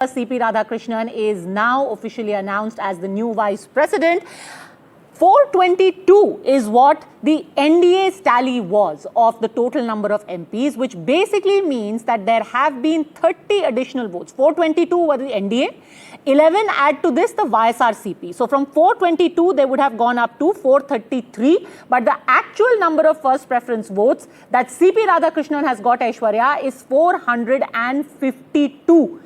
CP Radhakrishnan is now officially announced as the new vice president. 422 is what the NDA's tally was of the total number of MPs, which basically means that there have been 30 additional votes. 422 were the NDA, 11 add to this the YSR CP. So from 422, they would have gone up to 433. But the actual number of first preference votes that CP Radhakrishnan has got, Aishwarya, is 452.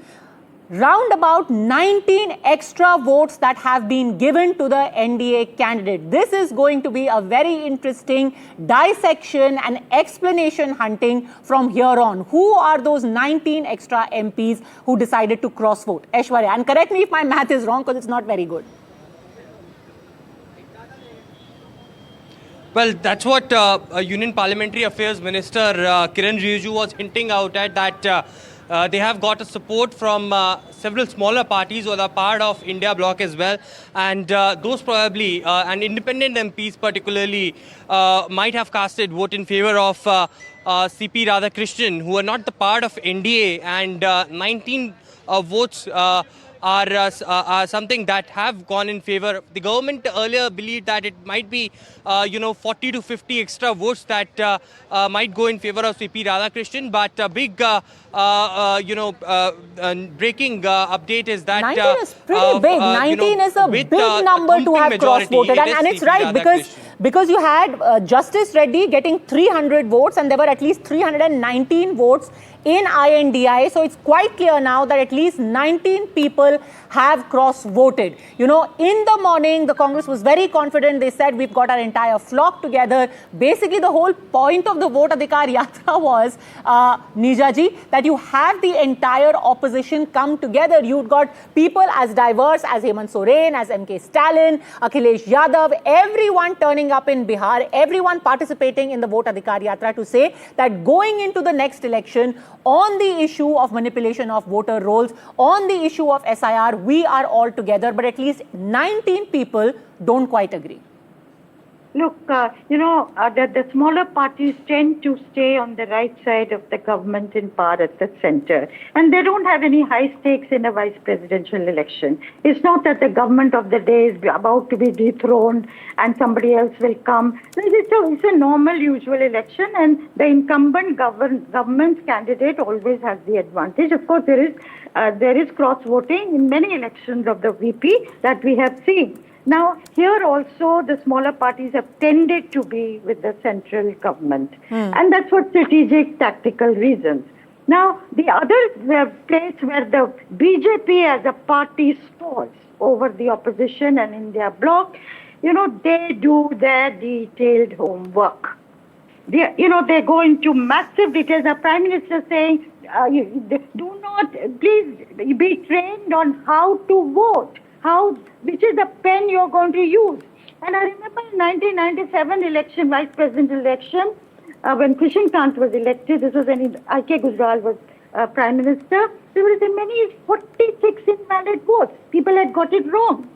Round about 19 extra votes that have been given to the NDA candidate. This is going to be a very interesting dissection and explanation hunting from here on. Who are those 19 extra MPs who decided to cross vote? Aishwarya, and correct me if my math is wrong because it's not very good. Well, that's what Union Parliamentary Affairs Minister Kiran Rijiju was hinting out at, that they have got a support from several smaller parties or the part of India bloc as well, and those probably and independent MPs particularly might have casted vote in favor of CP Radhakrishnan, who are not the part of NDA, and 19 votes are something that have gone in favor. The government earlier believed that it might be 40 to 50 extra votes that might go in favor of CP Radhakrishnan, but a big breaking update is that 19 is pretty big. 19 is a big number to have cross-voted, and it's right because you had Justice Reddy getting 300 votes and there were at least 319 votes in INDI. So it's quite clear now that at least 19 people have cross-voted. You know, in the morning, the Congress was very confident. They said, we've got our entire flock together. Basically, the whole point of the Vote Adhikar Yatra was, Nijaji, that you have the entire opposition come together. You've got people as diverse as Hemant Soren, as MK Stalin, Akhilesh Yadav, everyone turning up in Bihar, everyone participating in the Vote Adhikar Yatra to say that going into the next election, on the issue of manipulation of voter rolls, on the issue of SIR, we are all together, but at least 19 people don't quite agree. Look, the smaller parties tend to stay on the right side of the government in power at the center. And they don't have any high stakes in a vice presidential election. It's not that the government of the day is about to be dethroned and somebody else will come. It's a normal, usual election, and the incumbent government's candidate always has the advantage. Of course, there is cross-voting in many elections of the VP that we have seen. Now, here also, the smaller parties have tended to be with the central government. And that's for strategic, tactical reasons. Now, the other place where the BJP as a party stalls over the opposition and in their bloc, they do their detailed homework. They go into massive details. The Prime Minister saying, do not, please be trained on how to vote. Which is the pen you're going to use. And I remember in 1997 election, vice presidential election, when Krishan Kant was elected, this was when I.K. Gujral was prime minister, there were many 46 invalid votes. People had got it wrong.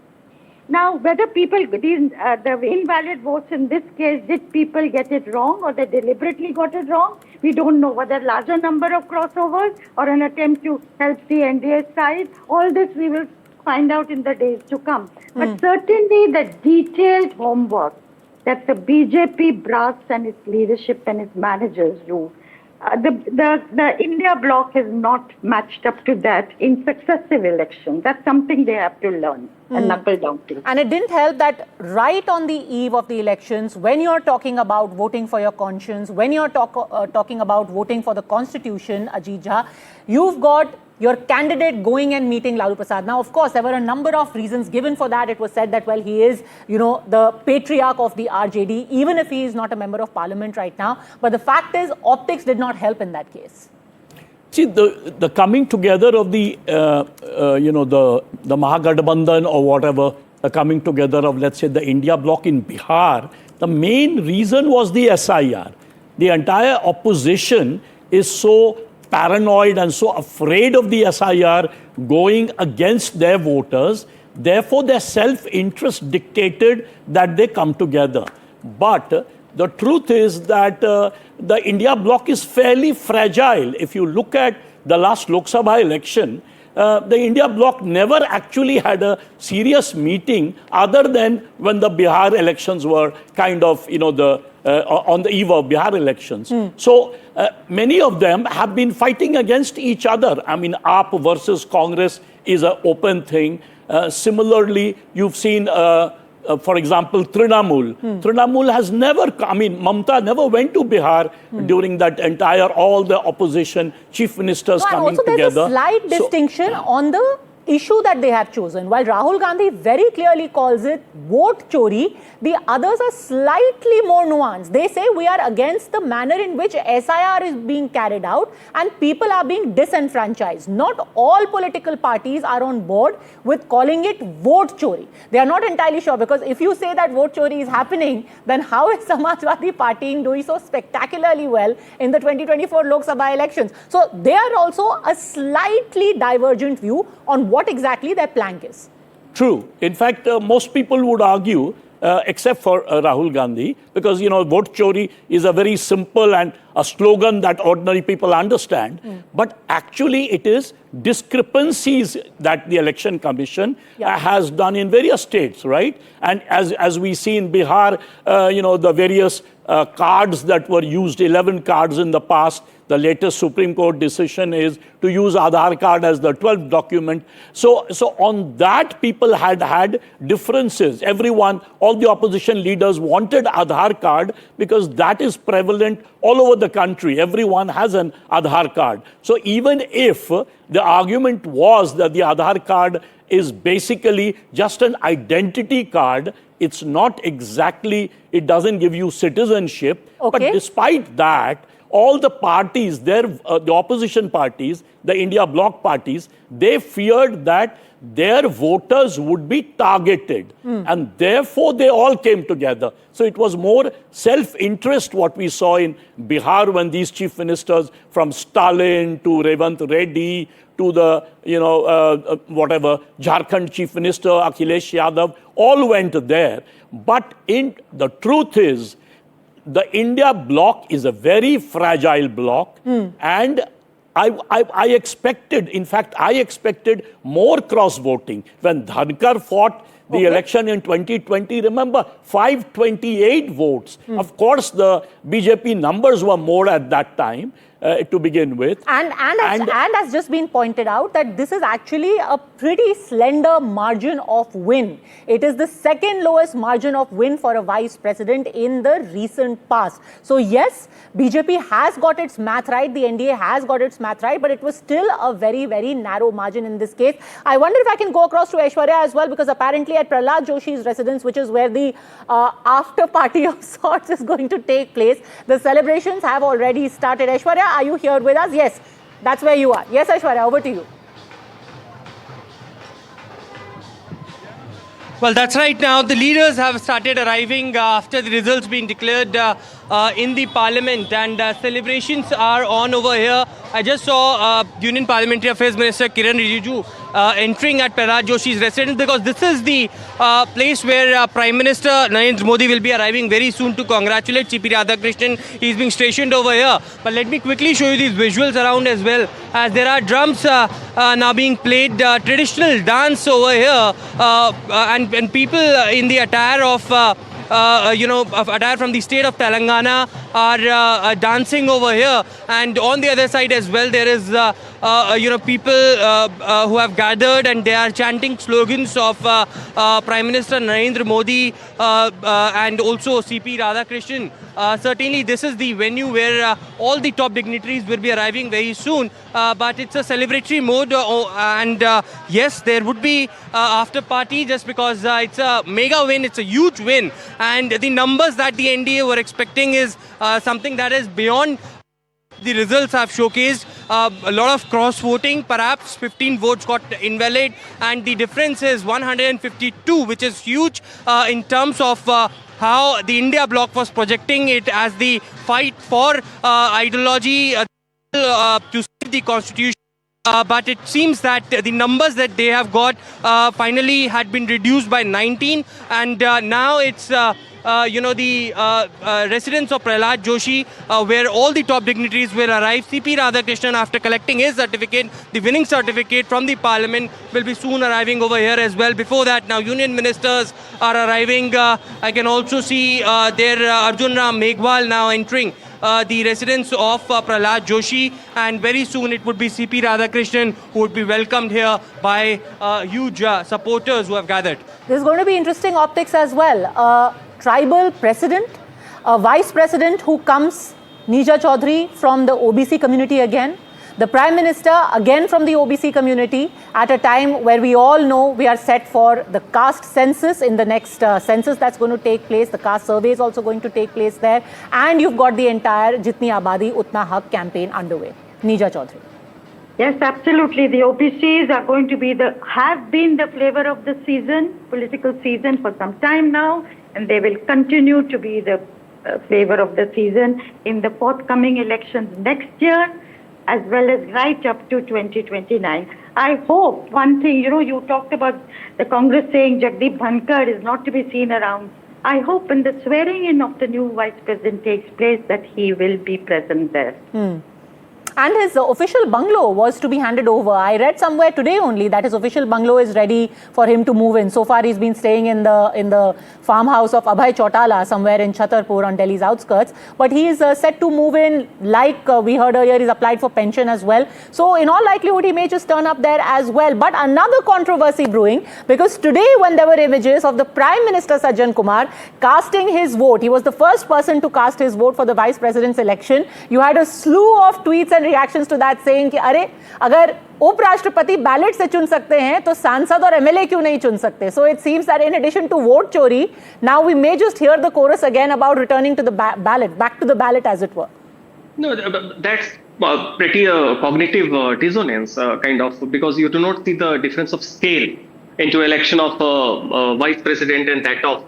Now, whether the invalid votes in this case, did people get it wrong or they deliberately got it wrong? We don't know. Whether larger number of crossovers or an attempt to help the NDA side, all this we will find out in the days to come. But certainly the detailed homework that the BJP brass and its leadership and its managers do, the India bloc has not matched up to that in successive elections. That's something they have to learn and knuckle down to. And it didn't help that right on the eve of the elections, when you're talking about voting for your conscience, when you're talking about voting for the constitution, Ajit Jha, you've got your candidate going and meeting Lalu Prasad. Now, of course, there were a number of reasons given for that. It was said that, well, he is, the patriarch of the RJD, even if he is not a member of parliament right now. But the fact is, optics did not help in that case. See, the coming together of the Mahagathbandhan or whatever, the coming together of, let's say, the India bloc in Bihar, the main reason was the SIR. The entire opposition is so paranoid and so afraid of the SIR going against their voters. Therefore, their self-interest dictated that they come together. But the truth is that the India bloc is fairly fragile. If you look at the last Lok Sabha election, the India bloc never actually had a serious meeting other than when the Bihar elections were kind of, on the eve of Bihar elections. So many of them have been fighting against each other. I mean, AAP versus Congress is an open thing. Similarly, you've seen, for example, Trinamool. Trinamool has never, Mamata never went to Bihar during that entire, all the opposition chief ministers coming together. There's a slight distinction on the issue that they have chosen. While Rahul Gandhi very clearly calls it vote chori, the others are slightly more nuanced. They say we are against the manner in which SIR is being carried out and people are being disenfranchised. Not all political parties are on board with calling it vote chori. They are not entirely sure, because if you say that vote chori is happening, then how is Samajwadi Party doing so spectacularly well in the 2024 Lok Sabha elections? So they are also a slightly divergent view on what exactly their plank is. True. In fact, most people would argue, except for Rahul Gandhi, because, vote chori is a very simple and a slogan that ordinary people understand. But actually, it is discrepancies that the Election Commission has done in various states, right? And as we see in Bihar, the various cards that were used, 11 cards in the past. The latest Supreme Court decision is to use Aadhaar card as the 12th document. So on that, people had differences. Everyone, all the opposition leaders wanted Aadhaar card because that is prevalent all over the country. Everyone has an Aadhaar card. So even if the argument was that the Aadhaar card is basically just an identity card, it's not exactly, it doesn't give you citizenship. Okay. But despite that, all the parties, the opposition parties, the India bloc parties, they feared that their voters would be targeted. And therefore, they all came together. So it was more self-interest what we saw in Bihar when these chief ministers from Stalin to Revant Reddy to the, Jharkhand chief minister, Akhilesh Yadav, all went there. But the truth is, the India bloc is a very fragile bloc, and I expected, in fact, I expected more cross-voting. When Dhankar fought the election in 2020, remember, 528 votes. Of course, the BJP numbers were more at that time. To begin with. And has just been pointed out that this is actually a pretty slender margin of win. It is the second lowest margin of win for a vice president in the recent past. So yes, BJP has got its math right, the NDA has got its math right, but it was still a very, very narrow margin in this case. I wonder if I can go across to Aishwarya as well, because apparently at Prahlad Joshi's residence, which is where the after party of sorts is going to take place, the celebrations have already started. Aishwarya, are you here with us? Yes, that's where you are. Yes, Aishwarya, over to you. Well, that's right. Now the leaders have started arriving after the results being declared in the parliament, and celebrations are on over here. I just saw Union Parliamentary Affairs Minister Kiran Rijiju entering at Prahlad Joshi's residence, because this is the place where Prime Minister Narendra Modi will be arriving very soon to congratulate CP Radhakrishnan. He's being stationed over here. But let me quickly show you these visuals around as well, as there are drums now being played, traditional dance over here, and people in the attire of attire from the state of Telangana are dancing over here. And on the other side as well, there is people who have gathered, and they are chanting slogans of Prime Minister Narendra Modi and also CP Radhakrishnan. Certainly this is the venue where all the top dignitaries will be arriving very soon, but it's a celebratory mode, and yes, there would be after party, just because it's a mega win, it's a huge win, and the numbers that the NDA were expecting is something that is beyond the results have showcased. A lot of cross-voting, perhaps 15 votes got invalid, and the difference is 152, which is huge in terms of how the India bloc was projecting it as the fight for ideology to save the constitution. But it seems that the numbers that they have got finally had been reduced by 19, and now it's the residence of Prahlad Joshi, where all the top dignitaries will arrive. CP Radhakrishnan, after collecting his certificate, the winning certificate from the parliament, will be soon arriving over here as well. Before that, now union ministers are arriving. I can also see there Arjun Ram Meghwal now entering the residence of Prahlad Joshi, and very soon it would be CP Radhakrishnan who would be welcomed here by huge supporters who have gathered. There's going to be interesting optics as well. Tribal president, a vice president who comes, Neeja Chaudhary, from the OBC community again. The Prime Minister, again from the OBC community, at a time where we all know we are set for the caste census in the next census that's going to take place. The caste survey is also going to take place there. And you've got the entire Jitni Abadi Utna Haq campaign underway. Neeja Chaudhary. Yes, absolutely. The OBCs are going to be have been the flavor of the season, political season for some time now, and they will continue to be the flavor of the season in the forthcoming elections next year, as well as right up to 2029. I hope one thing, you talked about the Congress saying Jagdeep Dhankhar is not to be seen around. I hope when the swearing in of the new vice president takes place that he will be present there. And his official bungalow was to be handed over. I read somewhere today only that his official bungalow is ready for him to move in. So far, he's been staying in the farmhouse of Abhay Chautala somewhere in Chhatarpur on Delhi's outskirts. But he is set to move in, like we heard earlier, he's applied for pension as well. So in all likelihood, he may just turn up there as well. But another controversy brewing, because today when there were images of the Prime Minister Sajjan Kumar casting his vote, he was the first person to cast his vote for the Vice President's election. You had a slew of tweets and reactions to that saying कि अरे अगर उपराष्ट्रपति ballot से चुन सकते हैं तो सांसद और एमएलए क्यों नहीं चुन सकते. So it seems that in addition to vote chori, now we may just hear the chorus again about returning to the ballot, back to the ballot as it were. No, that's pretty cognitive dissonance kind of, because you do not see the difference of scale into election of vice president and that of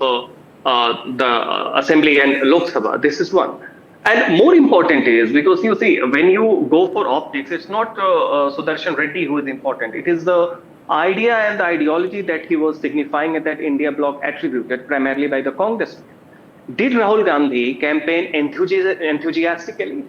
the assembly and Lok Sabha. This is one. And more important is, because you see, when you go for optics, it's not Sudarshan Reddy who is important. It is the idea and the ideology that he was signifying at that India bloc attributed primarily by the Congress. Did Rahul Gandhi campaign enthusiastically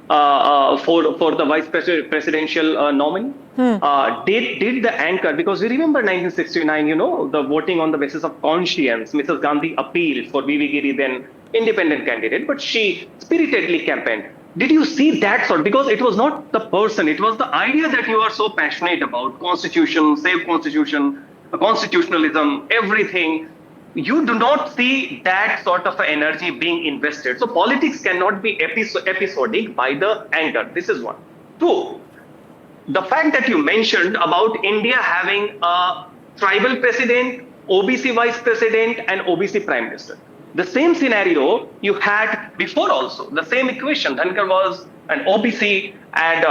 for the vice presidential nominee? Did the anchor, because we remember 1969, the voting on the basis of conscience, Mrs. Gandhi appealed for V.V. Giri, then independent candidate, but she spiritedly campaigned. Did you see that sort? Because it was not the person, it was the idea that you are so passionate about, constitution, save constitution, constitutionalism, everything. You do not see that sort of energy being invested. So politics cannot be episodic by the anchor. This is one. Two, the fact that you mentioned about India having a tribal president, OBC vice president, and OBC prime minister. The same scenario you had before also, the same equation. Dhankar was an OBC and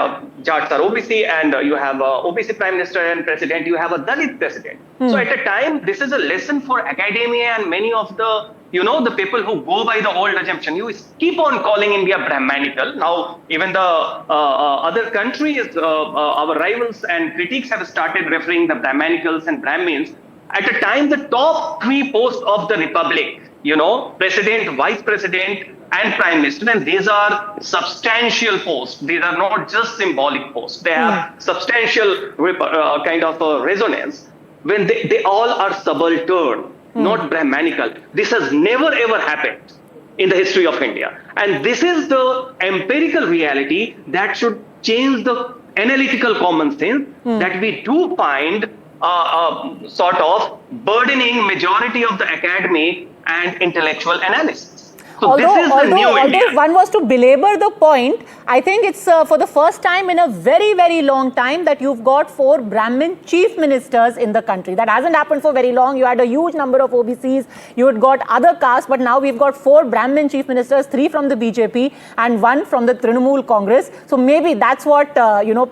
Jats are OBC, and you have OBC prime minister and president, you have a Dalit president. So at a time, this is a lesson for academia and many of the, the people who go by the old assumption. You keep on calling India Brahmanical. Now, even the other countries, our rivals and critics have started referring the Brahmanicals and Brahmins. At a time, the top three posts of the Republic, president, vice president, and prime minister, and these are substantial posts. These are not just symbolic posts. They have substantial kind of resonance. When they all are subaltern, not Brahmanical. This has never ever happened in the history of India. And this is the empirical reality that should change the analytical common sense that we do find sort of burdening majority of the academy and intellectual analysis. So although India. If one was to belabor the point, I think it's for the first time in a very, very long time that you've got 4 Brahmin chief ministers in the country. That hasn't happened for very long. You had a huge number of OBCs, you had got other castes, but now we've got 4 Brahmin chief ministers, 3 from the BJP and 1 from the Trinamool Congress. So maybe that's what,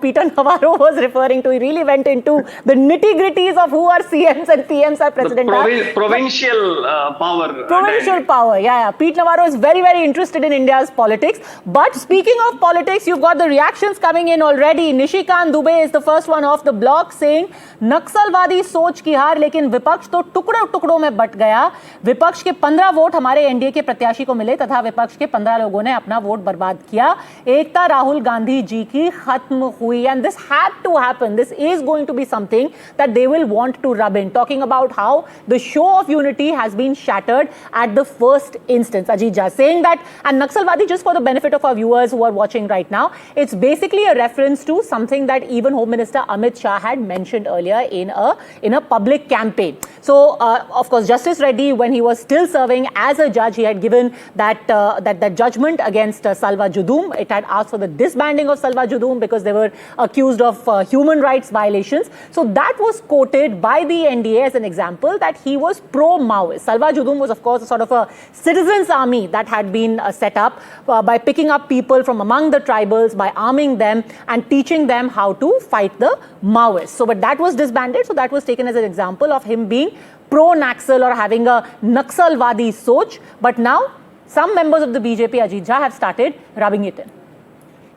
Peter Navarro was referring to. He really went into the nitty-gritties of who are CMs and PMs are president. Provincial power. Provincial power, yeah. Pete Navarro Garo is very, very interested in India's politics. But speaking of politics, you've got the reactions coming in already. Nishikant Dubey is the first one off the block saying, नक्सलवादी सोच की हार, लेकिन विपक्ष तो टुकड़ों टुकड़ों में but गया. विपक्ष के 15 वोट हमारे एनडीए के प्रत्याशी को मिले तथा विपक्ष के 15 लोगों ने अपना वोट बर्बाद किया. एकता राहुल गांधी जी की खत्म हुई. And this had to happen. This is going to be something that they will want to rub in. Talking about how the show of unity has been shattered at the first instance. Ajit Jha saying that, and Naxalwadi, just for the benefit of our viewers who are watching right now, it's basically a reference to something that even Home Minister Amit Shah had mentioned earlier in a public campaign. So, of course, Justice Reddy, when he was still serving as a judge, he had given that judgment against Salwa Judum. It had asked for the disbanding of Salwa Judum because they were accused of human rights violations. So that was quoted by the NDA as an example that he was pro-Maoist. Salwa Judum was, of course, a sort of a citizens' army that had been set up by picking up people from among the tribals, by arming them and teaching them how to fight the Maoists. So, but that was disbanded. So that was taken as an example of him being pro-Naxal or having a Naxalwadi soch. But now some members of the BJP, Ajit Jha, have started rubbing it in.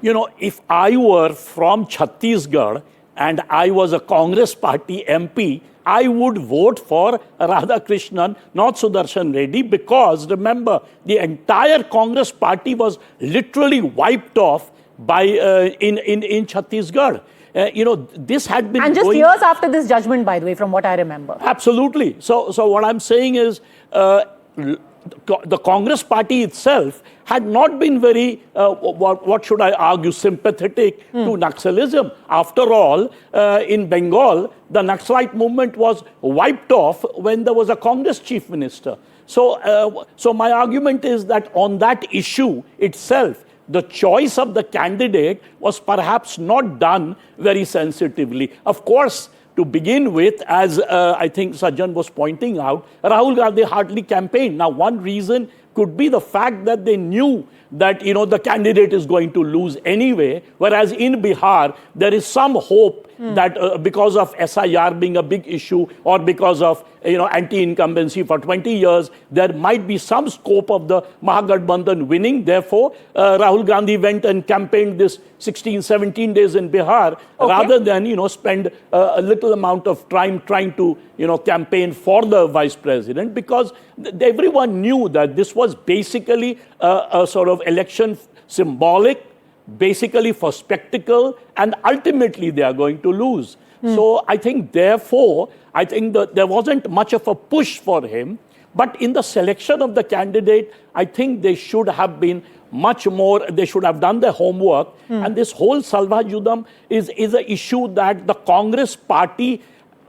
You know, if I were from Chhattisgarh and I was a Congress party MP, I would vote for Radha Krishnan, not Sudarshan Reddy, because remember, the entire Congress party was literally wiped off by in Chhattisgarh. You know, this had been and just years after this judgment, by the way, from what I remember. Absolutely. So what I'm saying is, the Congress party itself had not been very, what should I argue, sympathetic to Naxalism. After all, in Bengal, the Naxalite movement was wiped off when there was a Congress chief minister. So, so my argument is that on that issue itself, the choice of the candidate was perhaps not done very sensitively. Of course, to begin with, as I think Sajjan was pointing out, Rahul Gandhi hardly campaigned. Now, one reason could be the fact that they knew that, you know, the candidate is going to lose anyway, whereas in Bihar, there is some hope that because of SIR being a big issue or because of, you know, anti-incumbency for 20 years, there might be some scope of the Mahagathbandhan winning. Therefore, Rahul Gandhi went and campaigned this 16, 17 days in Bihar, rather than, you know, spend a little amount of time trying to, you know, campaign for the vice president, because everyone knew that this was basically a sort of election symbolic, basically for spectacle, and ultimately they are going to lose. So I think, therefore, I think that there wasn't much of a push for him. But in the selection of the candidate, I think they should have been much more, they should have done their homework. And this whole Salwa Judum is an issue that the Congress party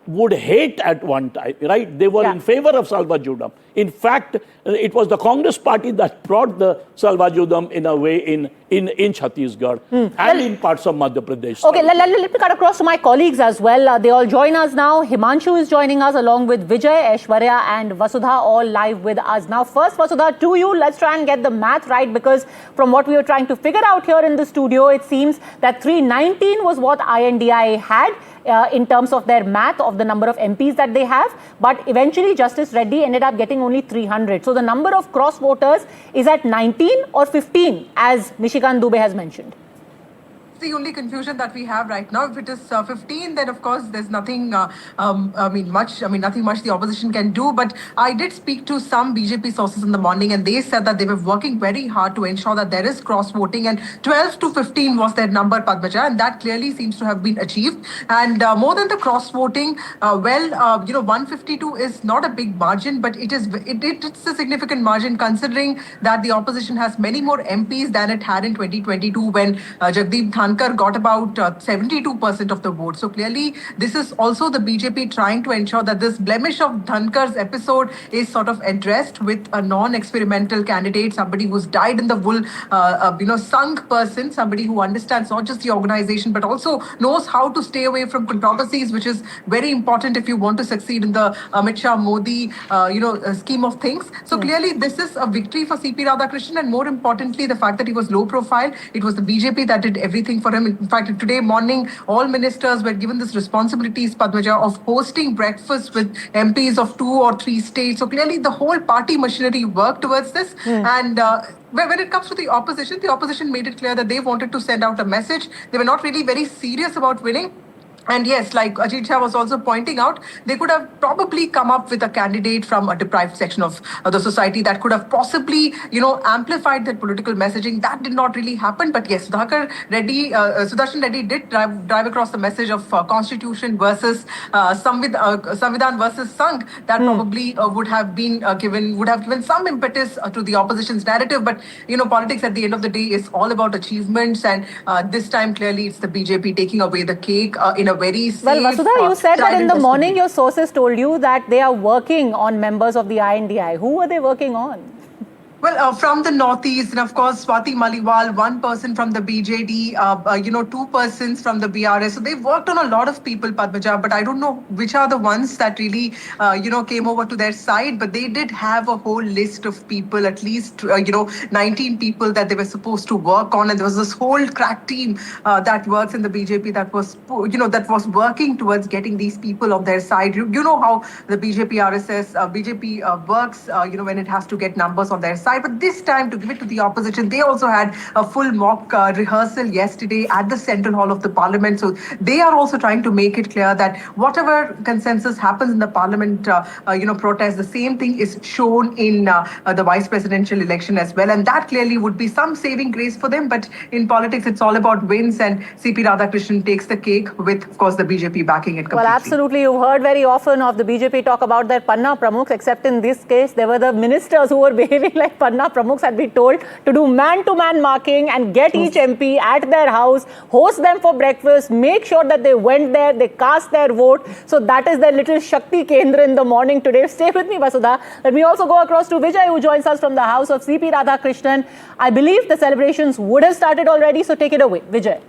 would hate at one time, right? They were in favor of Salwa Judum. In fact, it was the Congress party that brought the Salwa Judum in a way in Chhattisgarh and in parts of Madhya Pradesh. Okay, let me cut across to my colleagues as well. They all join us now. Himanshu is joining us along with Vijay, Aishwarya and Vasudha, all live with us. Now, first, Vasudha, to you, let's try and get the math right, because from what we were trying to figure out here in the studio, it seems that 319 was what INDI had in terms of their math of the number of MPs that they have. But eventually, Justice Reddy ended up getting only 300. So the number of cross voters is at 19 or 15, as Nishikant Dubey has mentioned. The only confusion that we have right now. If it is 15, then of course there's nothing, nothing much the opposition can do. But I did speak to some BJP sources in the morning, and they said that they were working very hard to ensure that there is cross voting, and 12 to 15 was their number, Padmaja, and that clearly seems to have been achieved. And more than the cross voting, 152 is not a big margin, but it's a significant margin considering that the opposition has many more MPs than it had in 2022 when Jagdeep Dhankhar got about 72% of the vote. So clearly, this is also the BJP trying to ensure that this blemish of Dhankhar's episode is sort of addressed with a non-experimental candidate, somebody who's dyed in the wool, sunk person, somebody who understands not just the organization, but also knows how to stay away from controversies, which is very important if you want to succeed in the Amit Shah Modi, scheme of things. So clearly, this is a victory for CP Radhakrishnan, and more importantly, the fact that he was low profile. It was the BJP that did everything for him. In fact, today morning, all ministers were given this responsibilities, Padmaja, of hosting breakfast with MPs of 2 or 3 states. So clearly the whole party machinery worked towards this. And when it comes to the opposition made it clear that they wanted to send out a message. They were not really very serious about winning. And yes, like Ajit Shah was also pointing out, they could have probably come up with a candidate from a deprived section of the society that could have possibly, amplified that political messaging. That did not really happen. But yes, Sudershan Reddy did drive across the message of Constitution versus Samvidhan versus Sangh. That probably would have given some impetus to the opposition's narrative. But, politics at the end of the day is all about achievements. And this time, clearly, it's the BJP taking away the cake in a very safe... Well, Vasudha, you said that in the morning your sources told you that they are working on members of the INDI. Who were they working on? Well, from the Northeast, and of course, Swati Maliwal, one person from the BJD, 2 persons from the BRS. So they've worked on a lot of people, Padmaja, but I don't know which are the ones that really, came over to their side. But they did have a whole list of people, at least, 19 people that they were supposed to work on. And there was this whole crack team that works in the BJP that was working towards getting these people on their side. You know how the BJP works, when it has to get numbers on their side. But this time, to give it to the opposition, they also had a full mock rehearsal yesterday at the Central Hall of the Parliament. So they are also trying to make it clear that whatever consensus happens in the Parliament, protest, the same thing is shown in the vice presidential election as well. And that clearly would be some saving grace for them. But in politics, it's all about wins. And CP Radhakrishnan takes the cake with, of course, the BJP backing it completely. Well, absolutely. You've heard very often of the BJP talk about their Panna Pramukhs, except in this case, there were the ministers who were behaving like Panna Pramukhs had been told to do man-to-man marking and get each MP at their house, host them for breakfast, make sure that they went there, they cast their vote. So that is their little Shakti Kendra in the morning today. Stay with me, Vasudha. Let me also go across to Vijay, who joins us from the house of CP Radhakrishnan. I believe the celebrations would have started already, so take it away, Vijay.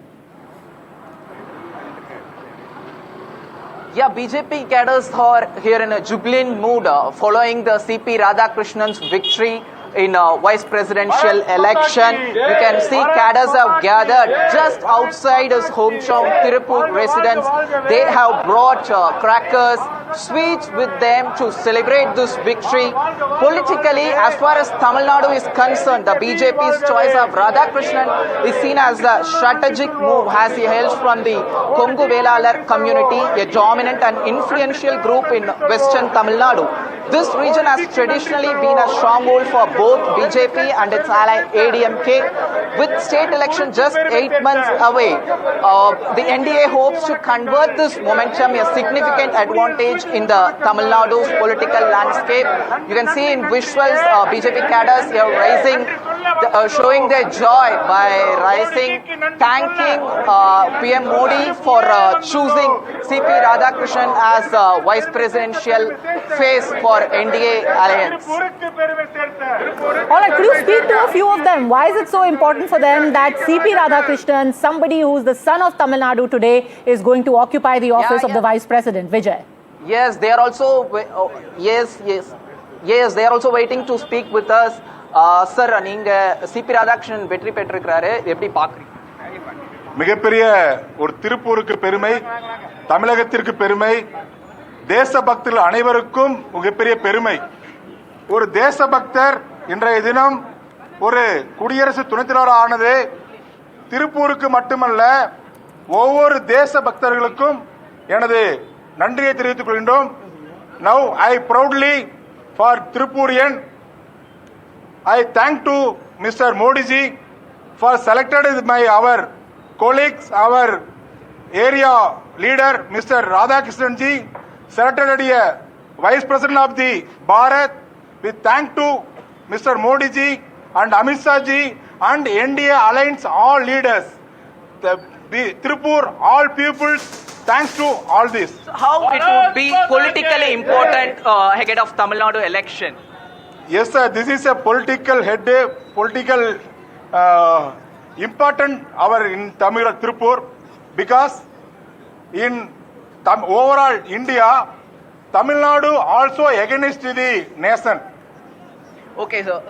Yeah, BJP cadres are here in a jubilant mood following the CP Radhakrishnan's victory in a vice presidential election. You can see cadres have gathered just outside his hometown, Tirupur residence. They have brought crackers, sweets with them to celebrate this victory. Politically, as far as Tamil Nadu is concerned, the BJP's choice of Radhakrishnan is seen as a strategic move as he hails from the Kongu Velalar community, a dominant and influential group in western Tamil Nadu. This region has traditionally been a stronghold for both BJP and its ally ADMK. With state election just 8 months away, the NDA hopes to convert this momentum a significant advantage in the Tamil Nadu's political landscape. You can see in visuals BJP cadres here rising, showing their joy by rising, thanking PM Modi for choosing CP Radhakrishnan as vice presidential face for NDA alliance. All right, could you speak to a few of them? Why is it so important for them that CP Radhakrishnan, somebody who's the son of Tamil Nadu today, is going to occupy the office of the vice president? Vijay. Yes, they are also they are also waiting to speak with us. Sir, நீங்க CP Radhakrishnan வெற்றி பெற்றிருக்கிறாரு, எப்படி பாக்குறீங்க? மிகப்பெரிய ஒரு திருப்பூருக்கு பெருமை, தமிழகத்திற்கு பெருமை, தேசபக்தர்கள் அனைவருக்கும் மிகப்பெரிய பெருமை. ஒரு தேசபக்தர் இன்றைய தினம் ஒரு குடியரசு துணைத் தலைவர் ஆனது திருப்பூருக்கு மட்டுமல்ல, ஒவ்வொரு தேசபக்தர்களுக்கும் எனது நன்றியை தெரிவித்துக் கொள்கின்றோம். Now I proudly for Tripurian, I thank to Mr. Modi ji for selected our colleagues, our area leader Mr. Radhakrishnan ji selected a vice president of the Bharat. We thank to Mr. Modi ji and Amit Shah ji and NDA alliance all leaders, the Tripur all peoples. Thanks to all this. How it would be politically important ahead of Tamil Nadu election? Yes, sir. This is a political important hour in Tamil Tripur, because in overall India, Tamil Nadu also against the nation. Okay, so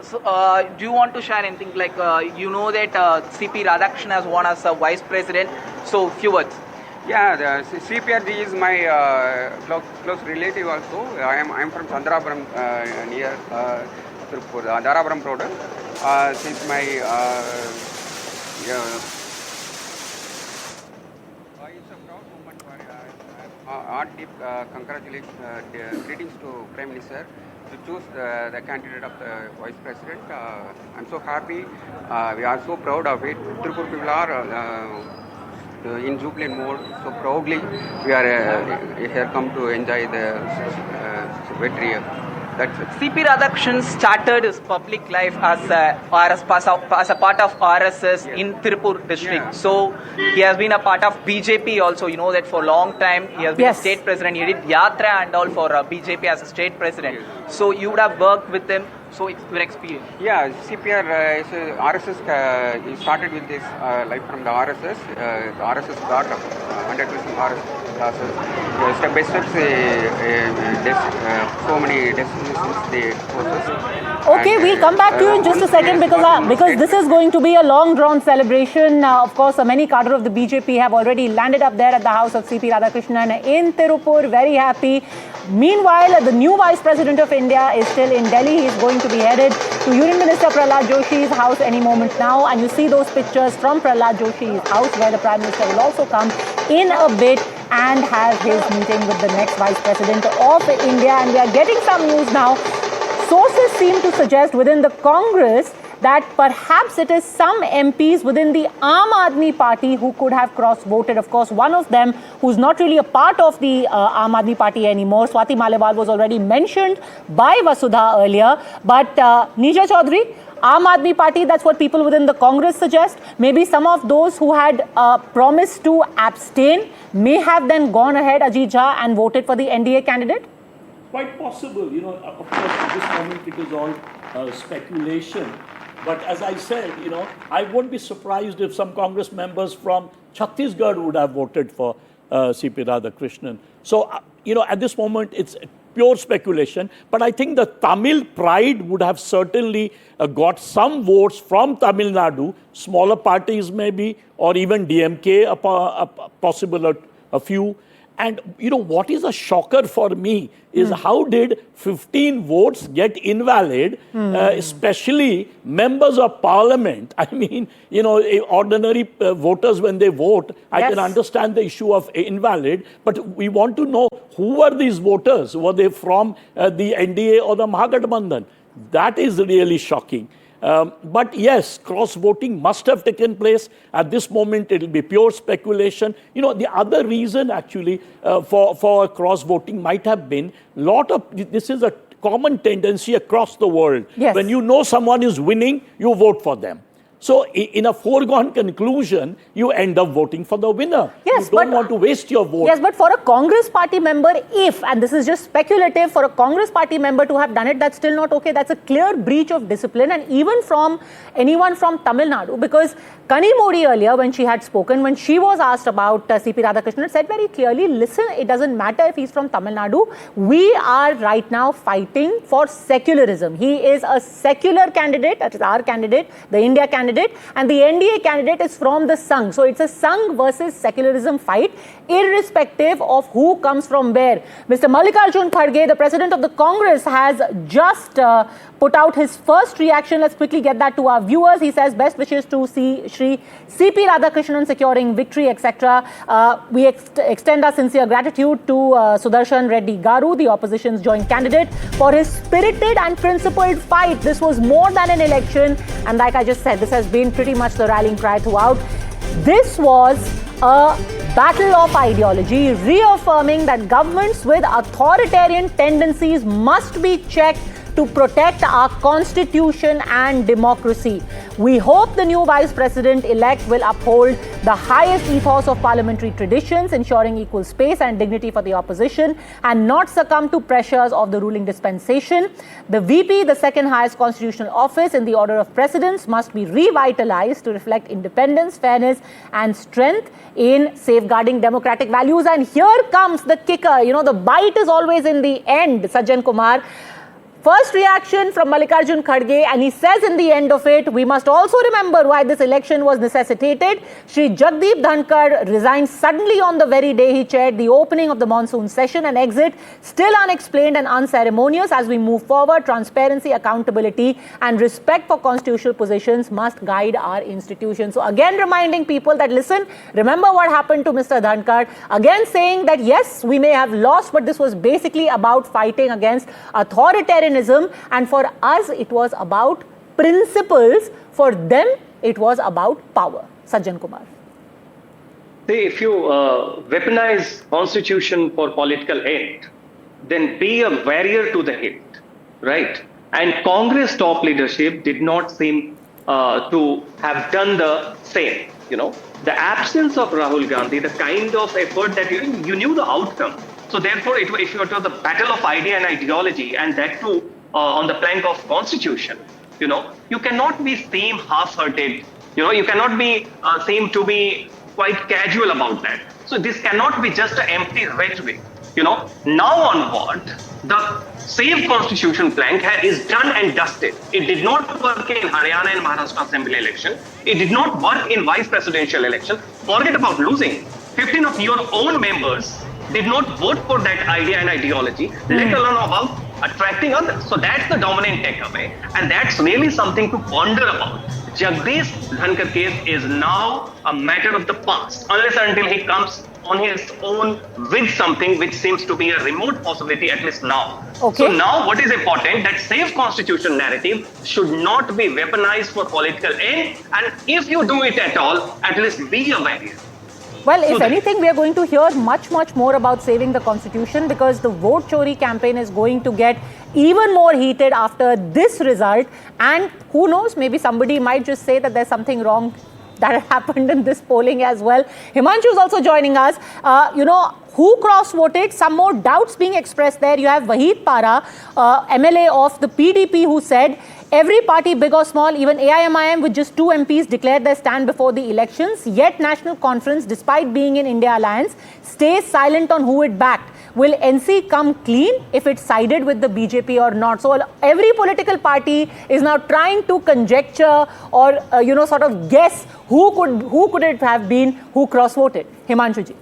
do you want to share anything like you know that CP Radhakrishnan has won as a vice president? So few words. Yeah, the CPRG is my close relative also. I am from Chandrapuram near Tirupur, Darapuram product. Since my it's a proud moment for deep congratulations, greetings to Prime Minister to choose the candidate of the Vice President. I'm so happy. We are so proud of it. Tirupur people are in jubilant mode, so proudly we are here come to enjoy the victory. That's it. CP Radhakrishnan started his public life as a part of RSS in Tirupur district. Yeah. So he has been a part of BJP also. You know that for a long time he has been a state president. He did Yatra and all for BJP as a state president. Yes. So you would have worked with him. So it's your experience. Yeah, CPR is RSS. He started with this life from the RSS. The RSS got 100% RSS. Step by step, so many destinations they possess. Okay, we'll come back to you in just a second because this is going to be a long-drawn celebration. Of course, many cadre of the BJP have already landed up there at the house of CP Radhakrishnan in Tirupur. Very happy. Meanwhile, the new Vice President of India is still in Delhi. He is going to be headed to Union Minister Prahlad Joshi's house any moment now. And you see those pictures from Prahlad Joshi's house where the Prime Minister will also come in a bit and have his meeting with the next Vice President of India. And we are getting some news now. Sources seem to suggest within the Congress that perhaps it is some MPs within the Aam Aadmi Party who could have cross-voted. Of course, one of them who's not really a part of the Aam Aadmi Party anymore, Swati Malewal, was already mentioned by Vasudha earlier. But Nisha Chaudhary, Aam Aadmi Party, that's what people within the Congress suggest. Maybe some of those who had promised to abstain may have then gone ahead, Ajit Jha, and voted for the NDA candidate? Quite possible. You know, of course, at this moment it is all speculation. But as I said, you know, I won't be surprised if some Congress members from Chhattisgarh would have voted for CP Radhakrishnan. So, you know, at this moment, it's pure speculation. But I think the Tamil pride would have certainly got some votes from Tamil Nadu, smaller parties maybe, or even DMK, possible a few. And, you know, what is a shocker for me is how did 15 votes get invalid, especially members of parliament. I mean, you know, ordinary voters, when they vote, I can understand the issue of invalid, but we want to know who were these voters? Were they from the NDA or the Mahagathbandhan? That is really shocking. But yes, cross-voting must have taken place. At this moment, it will be pure speculation. You know, the other reason actually for cross-voting might have been this is a common tendency across the world. Yes. When you know someone is winning, you vote for them. So in a foregone conclusion, you end up voting for the winner. Yes, you don't want to waste your vote. Yes, but for a Congress party member, and this is just speculative, for a Congress party member to have done it, that's still not okay. That's a clear breach of discipline. And even from anyone from Tamil Nadu, because Kani Modi earlier, when she had spoken, when she was asked about CP Radhakrishnan, said very clearly, listen, it doesn't matter if he's from Tamil Nadu. We are right now fighting for secularism. He is a secular candidate, that is our candidate, the India candidate, and the NDA candidate is from the Sangh. So it's a Sangh versus secularism fight, irrespective of who comes from where. Mr. Mallikarjun Kharge, the president of the Congress, has just put out his first reaction. Let's quickly get that to our viewers. He says best wishes to see Shri CP Radhakrishnan securing victory, etc. We extend our sincere gratitude to Sudarshan Reddy Garu, the opposition's joint candidate, for his spirited and principled fight. This was more than an election, and like I just said, this has been pretty much the rallying cry throughout. This was a battle of ideology, reaffirming that governments with authoritarian tendencies must be checked to protect our constitution and democracy. We hope the new Vice President-elect will uphold the highest ethos of parliamentary traditions, ensuring equal space and dignity for the opposition, and not succumb to pressures of the ruling dispensation. The VP, the second highest constitutional office in the order of precedence, must be revitalized to reflect independence, fairness, and strength in safeguarding democratic values. And here comes the kicker. You know, the bite is always in the end, Sajjan Kumar. First reaction from Mallikarjun Kharge, and he says in the end of it, we must also remember why this election was necessitated. Shri Jagdeep Dhankhar resigned suddenly on the very day he chaired the opening of the monsoon session, and exit still unexplained and unceremonious. As we move forward, transparency, accountability and respect for constitutional positions must guide our institutions. So again reminding people that, listen, remember what happened to Mr. Dhankhar. Again saying that yes, we may have lost, but this was basically about fighting against authoritarianism, and for us it was about principles. For them it was about power. Sajjan Kumar. See, if you weaponize constitution for political end, then be a warrior to the hit, right? And Congress top leadership did not seem to have done the same. You know, the absence of Rahul Gandhi, the kind of effort that you knew the outcome. So therefore, if it was the battle of idea and ideology, and that too on the plank of constitution, you know, you cannot be seem half-hearted. You know, you cannot be seem to be quite casual about that. So this cannot be just an empty rhetoric. You know, now onward, the save constitution plank is done and dusted. It did not work in Haryana and Maharashtra assembly election. It did not work in vice presidential election. Forget about losing. 15 of your own members did not vote for that idea and ideology, let alone about attracting others. So that's the dominant takeaway, and that's really something to ponder about. Jagdeep Dhankhar case is now a matter of the past, unless until he comes on his own with something which seems to be a remote possibility, at least now. Okay. So now what is important, that safe constitution narrative should not be weaponized for political end, and if you do it at all, at least be a warrior. Well, if anything, we are going to hear much more about saving the constitution, because the vote chori campaign is going to get even more heated after this result. And who knows, maybe somebody might just say that there's something wrong that happened in this polling as well. Himanshu is also joining us. You know, who cross-voted? Some more doubts being expressed there. You have Wahid Para, MLA of the PDP, who said, every party, big or small, even AIMIM with just 2 MPs declared their stand before the elections. Yet National Conference, despite being in India Alliance, stays silent on who it backed. Will NC come clean if it sided with the BJP or not? So every political party is now trying to conjecture or you know, sort of guess who could it have been who cross-voted. Himanshu ji.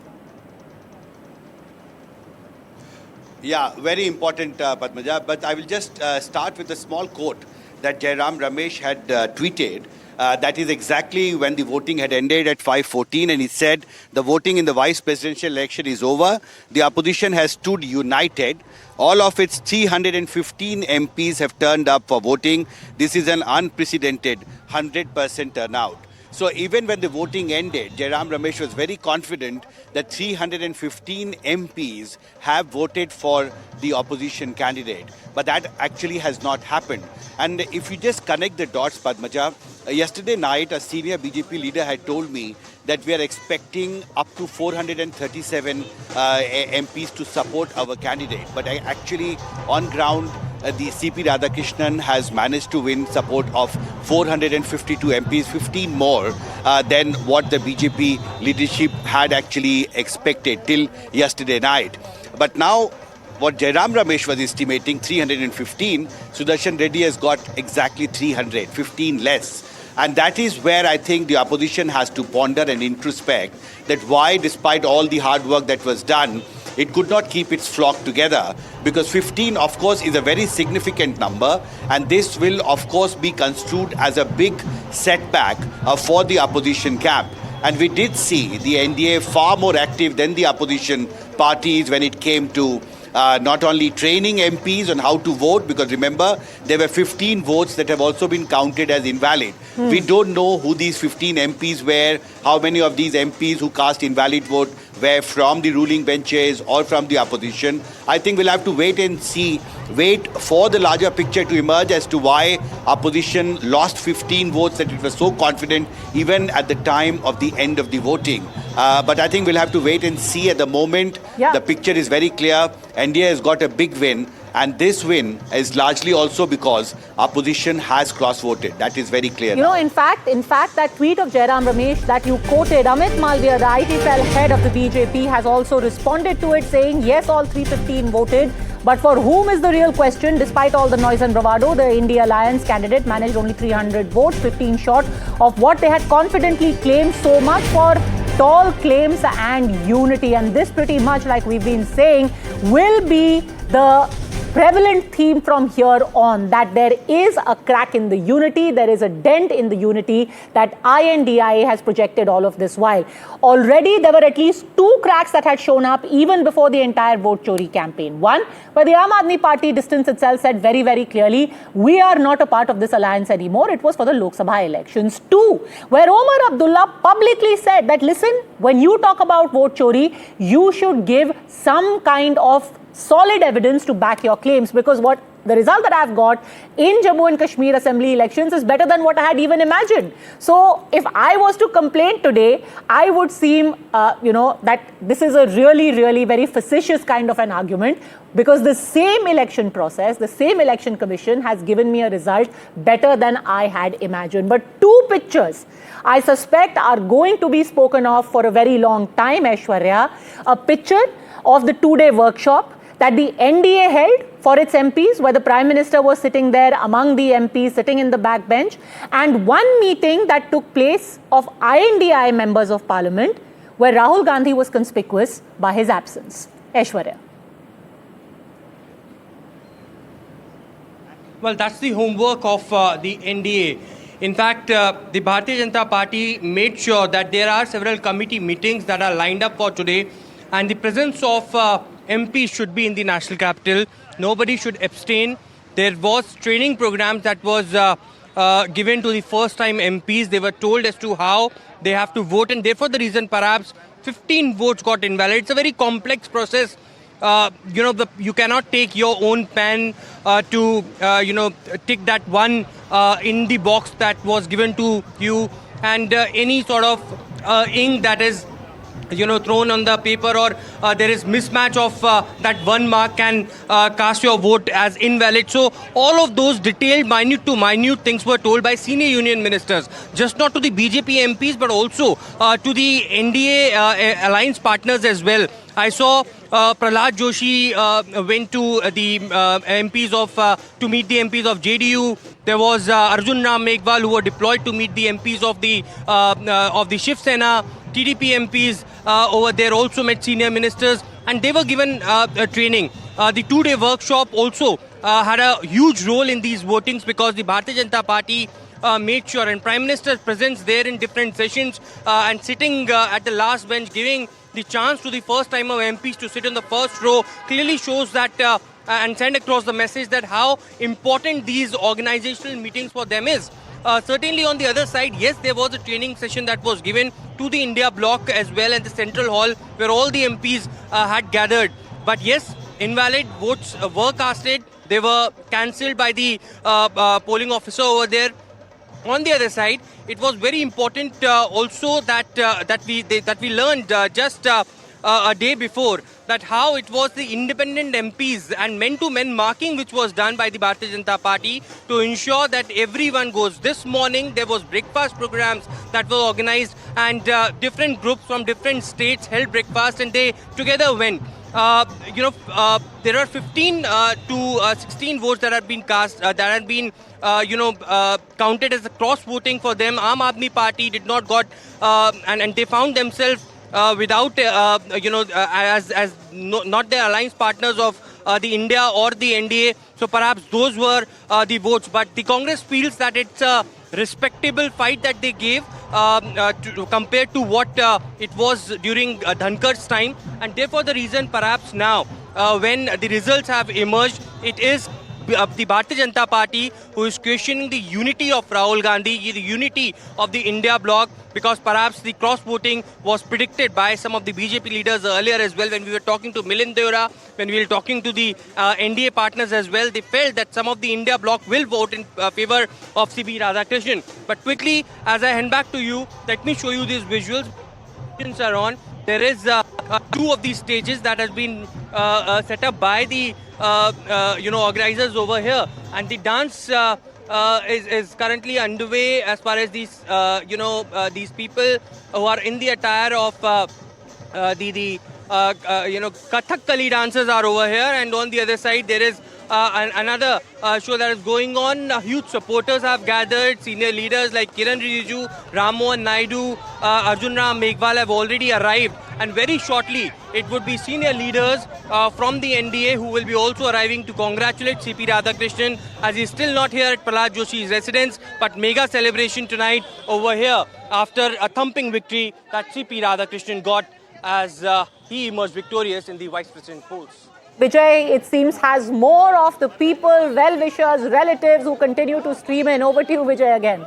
Yeah, very important, Padmaja. But I will just start with a small quote that Jairam Ramesh had tweeted. That is exactly when the voting had ended at 5:14, and he said the voting in the vice presidential election is over. The opposition has stood united. All of its 315 MPs have turned up for voting. This is an unprecedented 100% turnout. So even when the voting ended, Jairam Ramesh was very confident that 315 MPs have voted for the opposition candidate. But that actually has not happened. And if you just connect the dots, Padmaja, yesterday night a senior BJP leader had told me that we are expecting up to 437 MPs to support our candidate. But actually on ground, the CP Radhakrishnan has managed to win support of 452 MPs, 15 more than what the BJP leadership had actually expected till yesterday night. But now, what Jairam Ramesh was estimating, 315, Sudershan Reddy has got exactly 300, 15 less. And that is where I think the opposition has to ponder and introspect that why, despite all the hard work that was done, it could not keep its flock together, because 15, of course, is a very significant number, and this will, of course, be construed as a big setback for the opposition camp. And we did see the NDA far more active than the opposition parties when it came to not only training MPs on how to vote, because remember, there were 15 votes that have also been counted as invalid. We don't know who these 15 MPs were, how many of these MPs who cast invalid vote were from the ruling benches or from the opposition. I think we'll have to wait and see, wait for the larger picture to emerge as to why opposition lost 15 votes that it was so confident even at the time of the end of the voting. But I think we'll have to wait and see. At the moment, the picture is very clear. NDA has got a big win, And this win is largely also because our position has cross-voted. That is very clear. You know, in fact, that tweet of Jairam Ramesh that you quoted, Amit Malviya, the IT cell head of the BJP, has also responded to it saying, yes, all 315 voted. But for whom is the real question? Despite all the noise and bravado, the India Alliance candidate managed only 300 votes, 15 short of what they had confidently claimed. So much for tall claims and unity. And this, pretty much like we've been saying, will be the prevalent theme from here on, that there is a crack in the unity, there is a dent in the unity that INDIA has projected all of this while. Already there were at least 2 cracks that had shown up even before the entire vote chori campaign. One, where the Aam Aadmi Party distance itself said very, very clearly, we are not a part of this alliance anymore. It was for the Lok Sabha elections. 2, where Omar Abdullah publicly said that, listen, when you talk about vote chori, you should give some kind of solid evidence to back your claims, because what the result that I've got in Jammu and Kashmir assembly elections is better than what I had even imagined. So if I was to complain today, I would seem, that this is a really, really very facetious kind of an argument, because the same election process, the same election commission has given me a result better than I had imagined. But 2 pictures I suspect are going to be spoken of for a very long time, Aishwarya. A picture of the 2-day workshop that the NDA held for its MPs, where the Prime Minister was sitting there among the MPs, sitting in the back bench, and one meeting that took place of INDI members of Parliament, where Rahul Gandhi was conspicuous by his absence. Aishwarya. Well, that's the homework of the NDA. In fact, the Bharatiya Janata Party made sure that there are several committee meetings that are lined up for today, and the presence of MP should be in the national capital. Nobody should abstain. There was training programs that was given to the first-time MPs. They were told as to how they have to vote, and therefore the reason perhaps 15 votes got invalid. It's a very complex process. You cannot take your own pen to tick that one in the box that was given to you, and any sort of ink that is thrown on the paper, or there is mismatch of that one mark can cast your vote as invalid. So all of those detailed minute to minute things were told by senior union ministers, just not to the BJP MPs but also to the NDA alliance partners as well. I saw Prahlad Joshi went to the MPs to meet the MPs of JDU. There was Arjun Ram Meghwal, who were deployed to meet the MPs of the Shiv Sena. TDP MPs over there also met senior ministers, and they were given training. The 2-day workshop also had a huge role in these votings, because the Bharatiya Janata Party made sure, and Prime Minister's presence there in different sessions and sitting at the last bench, giving the chance to the first-timer MPs to sit in the first row, clearly shows that and send across the message that how important these organizational meetings for them is. Certainly on the other side, yes, there was a training session that was given to the India bloc as well at the Central Hall, where all the MPs had gathered. But yes, invalid votes were casted. They were cancelled by the polling officer over there. On the other side, it was very important also that we learned just a day before, that how it was the independent MPs and men-to-men marking which was done by the Bharatiya Janata Party to ensure that everyone goes. This morning there was breakfast programs that were organized, and different groups from different states held breakfast, and they together went. There are 15 to 16 votes that have been cast, that have been counted as a cross voting for them. Aam Aadmi Party did not got, and they found themselves without, as not the alliance partners of the India or the NDA. So perhaps those were the votes. But the Congress feels that it's a respectable fight that they gave compared to what it was during Dhankar's time. And therefore the reason perhaps now, when the results have emerged, it is the Bharatiya Janata Party who is questioning the unity of Rahul Gandhi, the unity of the India bloc, because perhaps the cross-voting was predicted by some of the BJP leaders earlier as well. When we were talking to Milind Deora, when we were talking to the NDA partners as well, they felt that some of the India bloc will vote in favor of CP Radhakrishnan. But quickly, as I hand back to you, let me show you these visuals. Are on. There is 2 of these stages that has been set up by the organizers over here, and the dance is currently underway as far as these these people who are in the attire of Kathakali dancers are over here, and on the other side there is another show that is going on. Huge supporters have gathered. Senior leaders like Kiran Rijiju, Rammohan Naidu, Arjun Ram Meghwal have already arrived, and very shortly it would be senior leaders from the NDA who will be also arriving to congratulate CP Radhakrishnan, as he is still not here at Prahlad Joshi's residence, but mega celebration tonight over here after a thumping victory that CP Radhakrishnan got as he emerged victorious in the Vice President polls. Vijay, it seems, has more of the people, well-wishers, relatives who continue to stream in. Over to you, Vijay, again.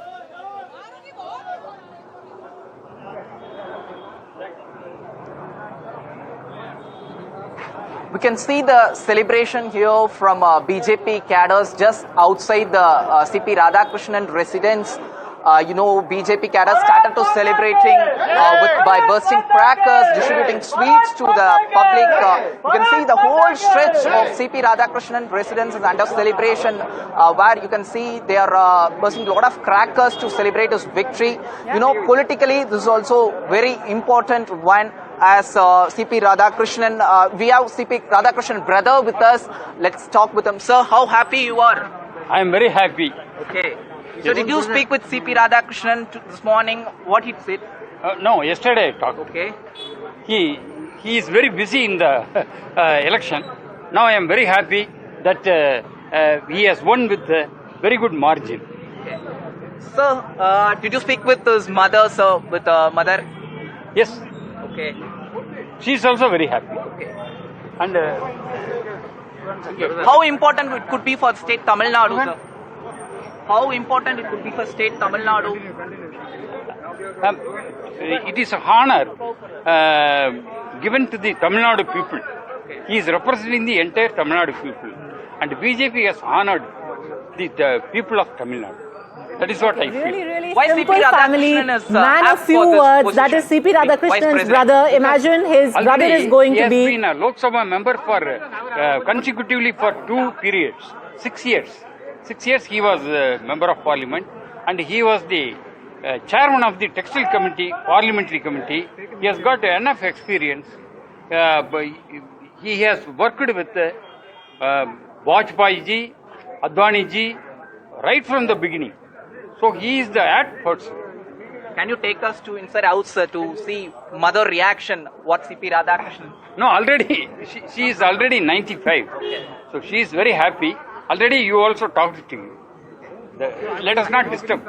We can see the celebration here from BJP cadres just outside the CP Radhakrishnan residence. BJP cadres started to celebrating by bursting crackers, distributing sweets to the public. You can see the whole stretch of CP Radhakrishnan residence is under celebration, where you can see they are bursting a lot of crackers to celebrate his victory. Politically, this is also very important one. As CP Radhakrishnan, we have CP Radhakrishnan brother with us. Let's talk with him. Sir, how happy you are? I am very happy. Okay. So did you speak with CP Radhakrishnan this morning? What he said? No, yesterday I talked. Okay. He is very busy in the election. Now I am very happy that he has won with a very good margin. Okay. Sir, did you speak with his mother, sir, with mother? Yes. Okay. She is also very happy. Okay. And how important it could be for state Tamil Nadu, sir? How important it could be for state Tamil Nadu? It is an honor given to the Tamil Nadu people. He is representing the entire Tamil Nadu people. And BJP has honored the people of Tamil Nadu. That is what I feel. Really simple family, man of few words. That is CP Radhakrishnan's brother. Imagine his brother is going to be... He has been a Lok Sabha member for consecutively for 2 periods, 6 years. 6 years he was a member of parliament, and he was the chairman of the textile committee, parliamentary committee. He has got enough experience. He has worked with Vajpayee ji, Advani ji, right from the beginning. So he is the apt person. Can you take us to inside house, sir, to see mother reaction? What CP Radhakrishnan? No, already she is already 95. So she is very happy. Already you also talked to you. Let us not disturb.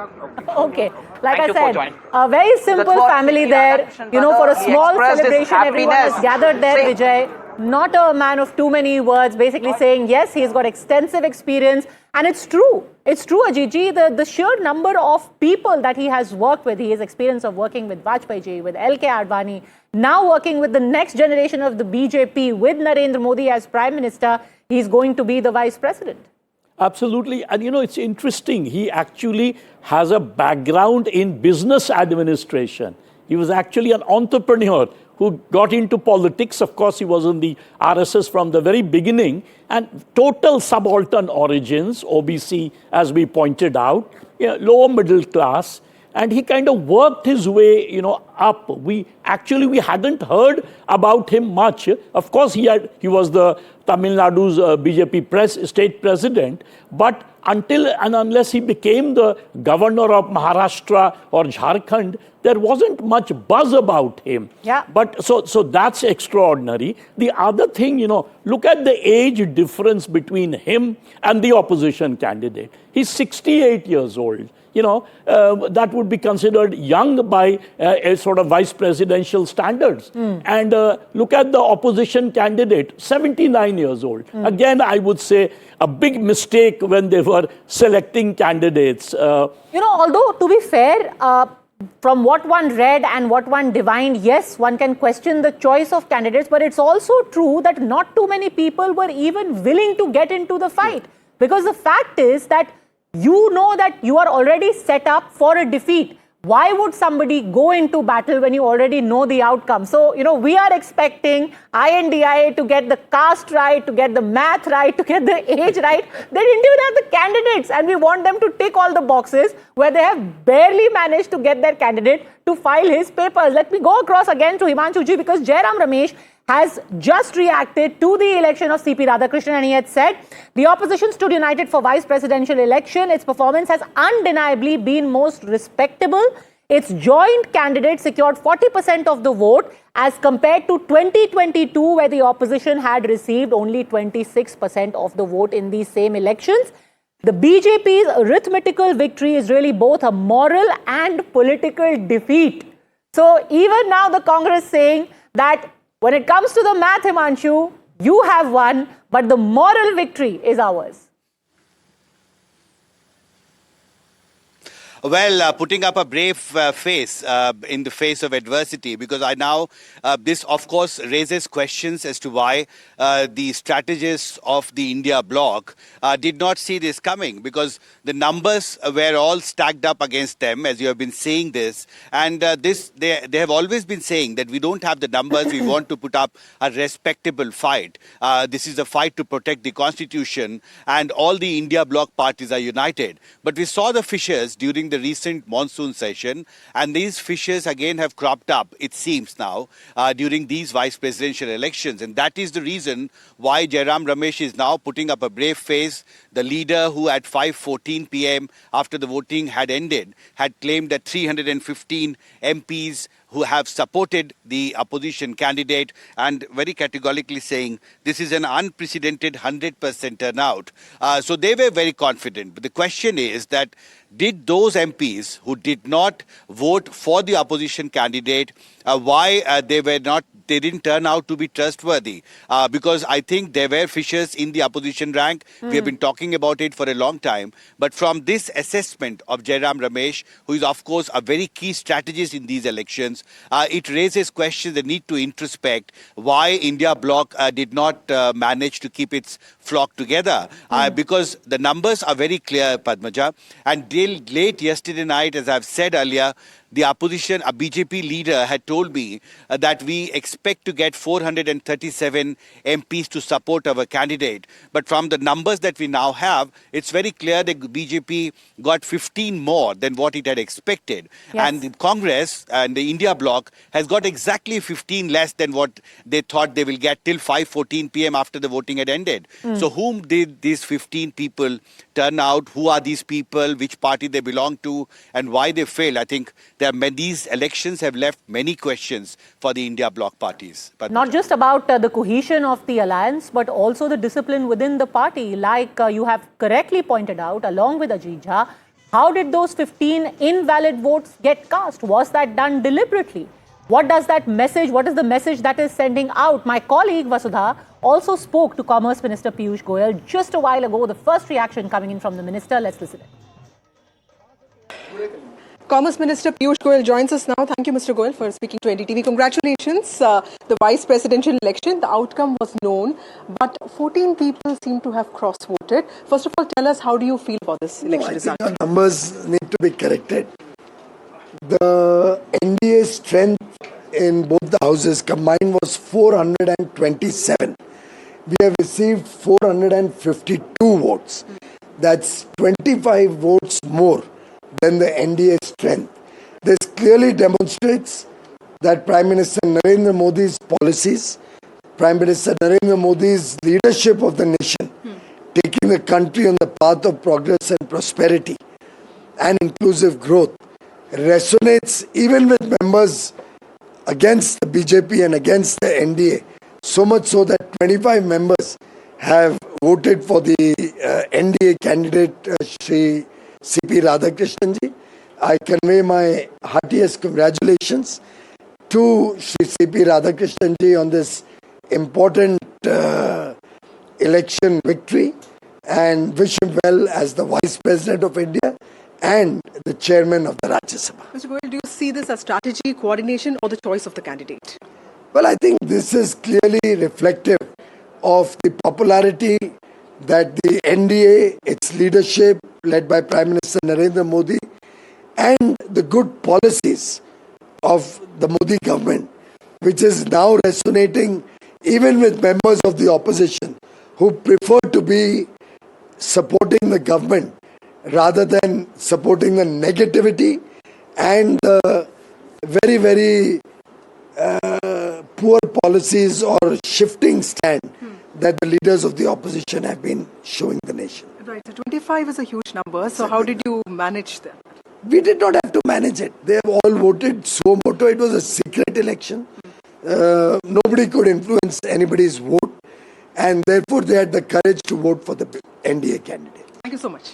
Okay, like I said, a very simple family there. For a small celebration, everyone has gathered there, Vijay. Not a man of too many words, basically saying, yes, he's got extensive experience. And it's true. It's true, Ajiji. The sheer number of people that he has worked with, he has experience of working with Vajpayee ji, with LK Advani, now working with the next generation of the BJP, with Narendra Modi as Prime Minister, he's going to be the Vice President. Absolutely. And it's interesting. He actually has a background in business administration. He was actually an entrepreneur who got into politics. Of course, he was in the RSS from the very beginning, and total subaltern origins, OBC, as we pointed out, lower middle class. And he kind of worked his way, up. We hadn't heard about him much. Of course, he was the Tamil Nadu's BJP state president. But until and unless he became the governor of Maharashtra or Jharkhand, there wasn't much buzz about him. Yeah. But so that's extraordinary. The other thing, look at the age difference between him and the opposition candidate. He's 68 years old. That would be considered young by a sort of vice presidential standards. And look at the opposition candidate, 79 years old. Again, I would say a big mistake when they were selecting candidates. Although to be fair, from what one read and what one divined, yes, one can question the choice of candidates, but it's also true that not too many people were even willing to get into the fight. Because the fact is that you know that you are already set up for a defeat. Why would somebody go into battle when you already know the outcome? So, we are expecting INDIA to get the caste right, to get the math right, to get the age right. They didn't even have the candidates, and we want them to tick all the boxes where they have barely managed to get their candidate to file his papers. Let me go across again to Himanshu ji, because Jairam Ramesh has just reacted to the election of CP Radhakrishnan, and he had said the opposition stood united for vice presidential election. Its performance has undeniably been most respectable. Its joint candidate secured 40% of the vote as compared to 2022, where the opposition had received only 26% of the vote in these same elections. The BJP's arithmetical victory is really both a moral and political defeat. So even now the Congress saying that when it comes to the math, Himanshu, you have won, but the moral victory is ours. Well, putting up a brave face in the face of adversity, because this of course raises questions as to why the strategists of the India bloc did not see this coming, because the numbers were all stacked up against them, as you have been saying this, and they have always been saying that we don't have the numbers, we want to put up a respectable fight. This is a fight to protect the constitution, and all the India bloc parties are united. But we saw the fissures during the recent monsoon session, and these fissures again have cropped up, it seems now, during these vice presidential elections, and that is the reason why Jairam Ramesh is now putting up a brave face. The leader, who at 5:14 p.m. after the voting had ended had claimed that 315 MPs who have supported the opposition candidate, and very categorically saying this is an unprecedented 100% turnout. So they were very confident. But the question is that did those MPs who did not vote for the opposition candidate, why they didn't turn out to be trustworthy? Because I think there were fissures in the opposition rank. We have been talking about it for a long time. But from this assessment of Jairam Ramesh, who is of course a very key strategist in these elections, it raises questions that need to introspect why India bloc did not manage to keep its flock together. Because the numbers are very clear, Padmaja, and till late yesterday night, as I've said earlier, the opposition, a BJP leader, had told me that we expect to get 437 MPs to support our candidate. But from the numbers that we now have, it's very clear that BJP got 15 more than what it had expected. Yes. And the Congress and the India bloc has got exactly 15 less than what they thought they will get till 5:14 p.m. after the voting had ended. So whom did these 15 people turn out? Who are these people? Which party they belong to? And why they failed? I think these elections have left many questions for the India bloc parties. But not just about the cohesion of the alliance, but also the discipline within the party. Like you have correctly pointed out, along with Ajit Jha, how did those 15 invalid votes get cast? Was that done deliberately? What is the message that is sending out? My colleague Vasudha also spoke to Commerce Minister Piyush Goyal just a while ago. The first reaction coming in from the minister. Let's listen. Commerce Minister Piyush Goyal joins us now. Thank you, Mr. Goyal, for speaking to NDTV. Congratulations. The vice presidential election, the outcome was known, but 14 people seem to have cross-voted. First of all, tell us, how do you feel about this election result? I think the numbers need to be corrected. The NDA strength in both the houses combined was 427. We have received 452 votes. That's 25 votes more than the NDA strength. This clearly demonstrates that Prime Minister Narendra Modi's policies, Prime Minister Narendra Modi's leadership of the nation, taking the country on the path of progress and prosperity and inclusive growth, resonates even with members against the BJP and against the NDA, so much so that 25 members have voted for the NDA candidate, Shri CP Radhakrishnan ji. I convey my heartiest congratulations to Shri CP Radhakrishnan ji on this important election victory, and wish him well as the Vice President of India and the Chairman of the Rajya Sabha. Mr. Goyal, do you see this as strategy, coordination, or the choice of the candidate? Well, I think this is clearly reflective of the popularity that the NDA, its leadership, led by Prime Minister Narendra Modi, and the good policies of the Modi government, which is now resonating even with members of the opposition who prefer to be supporting the government rather than supporting the negativity and the very, very poor policies or shifting stand that the leaders of the opposition have been showing the nation. Right, so 25 is a huge number. So how did you manage that? We did not have to manage it. They have all voted suo moto. It was a secret election. Nobody could influence anybody's vote, and therefore they had the courage to vote for the NDA candidate. Thank you so much.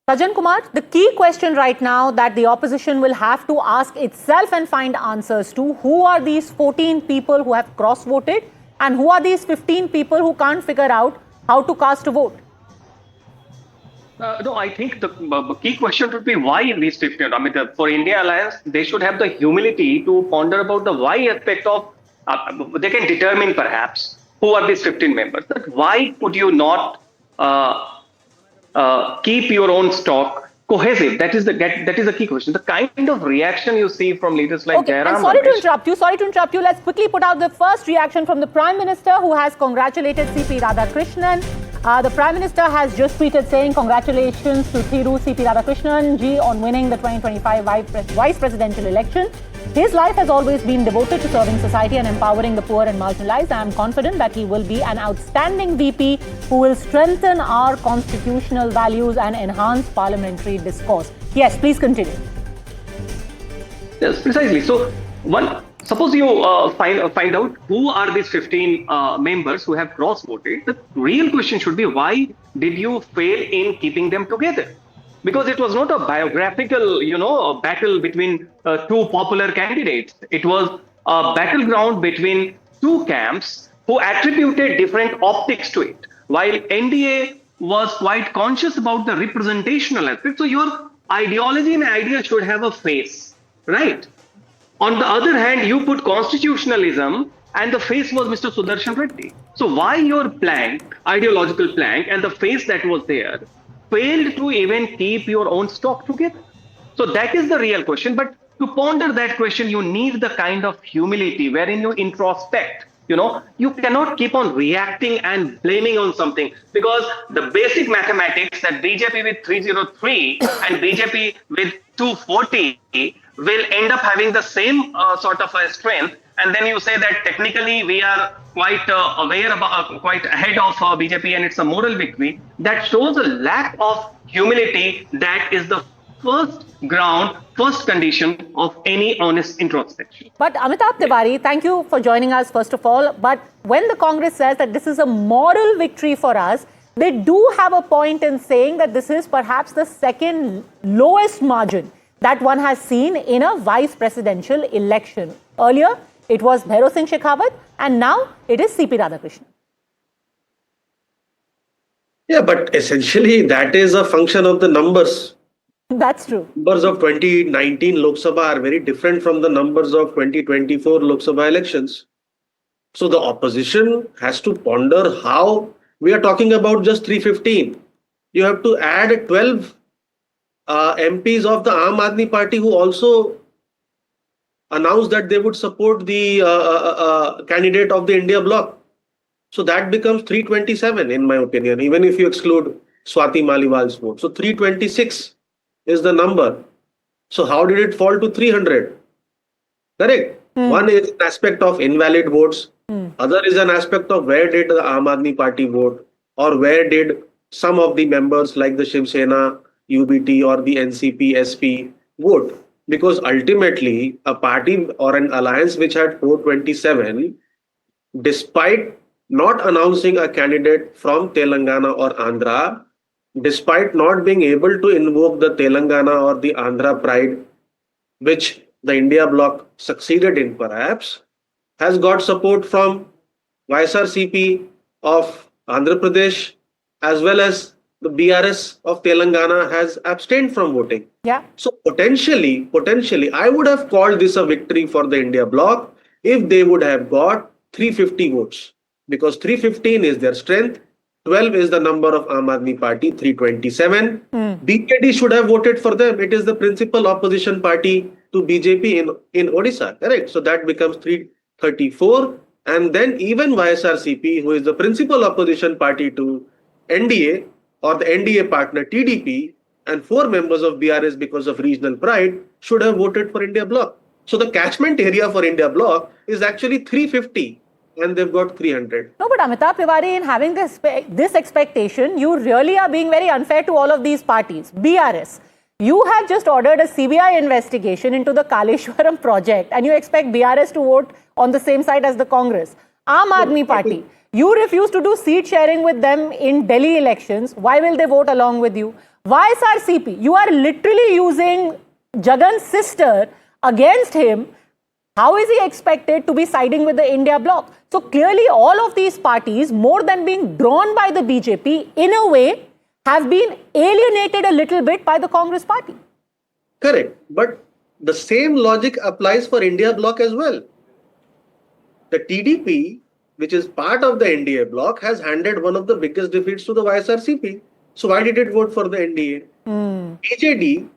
Sajan Kumar, the key question right now that the opposition will have to ask itself and find answers to: who are these 14 people who have cross-voted, and who are these 15 people who can't figure out how to cast a vote? No, I think the key question would be why these 15. I mean, for India Alliance, they should have the humility to ponder about the why aspect of. They can determine perhaps who are these 15 members. But why could you not keep your own stock cohesive? That is the key question. The kind of reaction you see from leaders like Jairam. Sorry to interrupt you. Let's quickly put out the first reaction from the Prime Minister, who has congratulated CP Radhakrishnan. The Prime Minister has just tweeted saying, "Congratulations to Thiru CP Radhakrishnan ji on winning the 2025 Vice Presidential election. His life has always been devoted to serving society and empowering the poor and marginalized. I am confident that he will be an outstanding VP who will strengthen our constitutional values and enhance parliamentary discourse." Yes, please continue. Yes, precisely. So, suppose you find out who are these 15 members who have cross-voted. The real question should be, why did you fail in keeping them together? Because it was not a biographical, a battle between two popular candidates. It was a battleground between two camps who attributed different optics to it. While NDA was quite conscious about the representational aspect, so your ideology and idea should have a face, right? On the other hand, you put constitutionalism, and the face was Mr. Sudershan Reddy. So why your plank, ideological plank, and the face that was there failed to even keep your own stock together? So that is the real question. But to ponder that question, you need the kind of humility wherein you introspect. You cannot keep on reacting and blaming on something, because the basic mathematics that BJP with 303 and BJP with 240 will end up having the same sort of a strength. And then you say that technically we are quite quite ahead of BJP and it's a moral victory. That shows a lack of humility. That is the first condition of any honest introspection. But Amitabh Tiwari, thank you for joining us first of all. But when the Congress says that this is a moral victory for us, they do have a point in saying that this is perhaps the second lowest margin that one has seen in a vice presidential election. Earlier, it was Bhairav Singh Shekhawat, and now it is CP Radhakrishnan. Yeah, but essentially that is a function of the numbers. That's true. Numbers of 2019 Lok Sabha are very different from the numbers of 2024 Lok Sabha elections. So the opposition has to ponder how we are talking about just 315. You have to add 12 MPs of the Aam Aadmi Party who also announced that they would support the candidate of the India bloc. So that becomes 327 in my opinion, even if you exclude Swati Maliwal's vote. So 326 is the number. So how did it fall to 300? Correct. One is an aspect of invalid votes. Other is an aspect of where did the Aam Aadmi Party vote, or where did some of the members like the Shiv Sena, UBT or the NCP, SP vote. Because ultimately a party or an alliance which had 427, despite not announcing a candidate from Telangana or Andhra, despite not being able to invoke the Telangana or the Andhra pride, which the India bloc succeeded in perhaps, has got support from YSRCP of Andhra Pradesh, as well as the BRS of Telangana has abstained from voting. Yeah. So potentially, I would have called this a victory for the India bloc if they would have got 350 votes, because 315 is their strength. 12 is the number of Aam Aadmi Party, 327. BJD should have voted for them. It is the principal opposition party to BJP in Odisha, correct? So that becomes 334. And then even YSRCP, who is the principal opposition party to NDA or the NDA partner TDP, and 4 members of BRS because of regional pride, should have voted for India Bloc. So the catchment area for India Bloc is actually 350 and they've got 300. No, but Amitabh Tiwari, in having this expectation, you really are being very unfair to all of these parties. BRS, you have just ordered a CBI investigation into the Kaleshwaram project and you expect BRS to vote on the same side as the Congress. Aam Aadmi Party, you refuse to do seat sharing with them in Delhi elections. Why will they vote along with you? YSRCP, you are literally using Jagan's sister against him. How is he expected to be siding with the India Bloc? So clearly all of these parties, more than being drawn by the BJP, in a way, have been alienated a little bit by the Congress party. Correct. But the same logic applies for India Bloc as well. The TDP, which is part of the NDA bloc, has handed one of the biggest defeats to the YSRCP. So why did it vote for the NDA? BJD,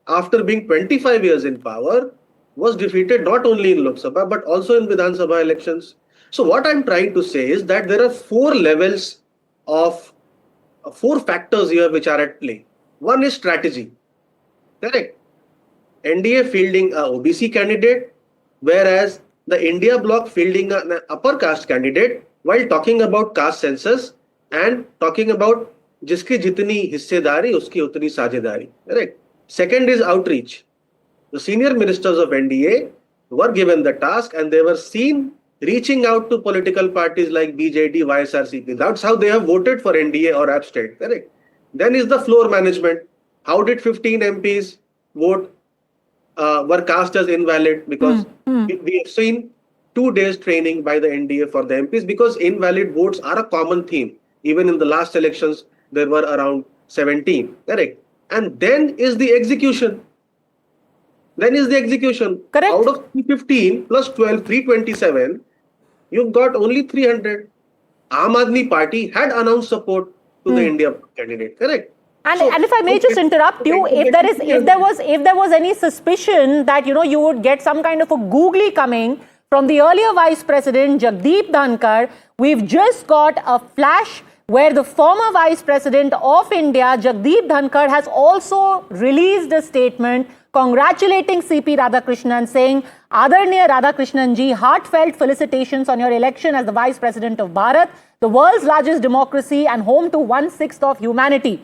after being 25 years in power, was defeated not only in Lok Sabha but also in Vidhan Sabha elections. So what I'm trying to say is that there are 4 levels of 4 factors here which are at play. One is strategy. Correct. NDA fielding a OBC candidate, whereas the India bloc fielding an upper caste candidate while talking about caste census and talking about jiski jitni hissedari, uski utni sajidari. Correct. Second is outreach. The senior ministers of NDA were given the task and they were seen reaching out to political parties like BJD, YSRCP. That's how they have voted for NDA or abstain. Correct. Then is the floor management. How did 15 MPs vote? Were cast as invalid because we have seen 2 days training by the NDA for the MPs because invalid votes are a common theme. Even in the last elections, there were around 17. Correct. And then is the execution. Correct. Out of 315 plus 12, 327, you've got only 300. Aam Aadmi Party had announced support to the India candidate. Correct. And if I may just interrupt you, if there was any suspicion that you would get some kind of a googly coming from the earlier Vice President Jagdeep Dhankhar, we've just got a flash where the former Vice President of India, Jagdeep Dhankhar, has also released a statement congratulating CP Radhakrishnan, saying, Adarniya Radhakrishnan ji, heartfelt felicitations on your election as the Vice President of Bharat, the world's largest democracy and home to 1/6 of humanity.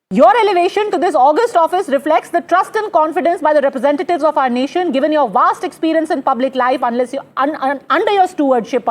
Your elevation to this august office reflects the trust and confidence by the representatives of our nation. Given your vast experience in public life, under your stewardship,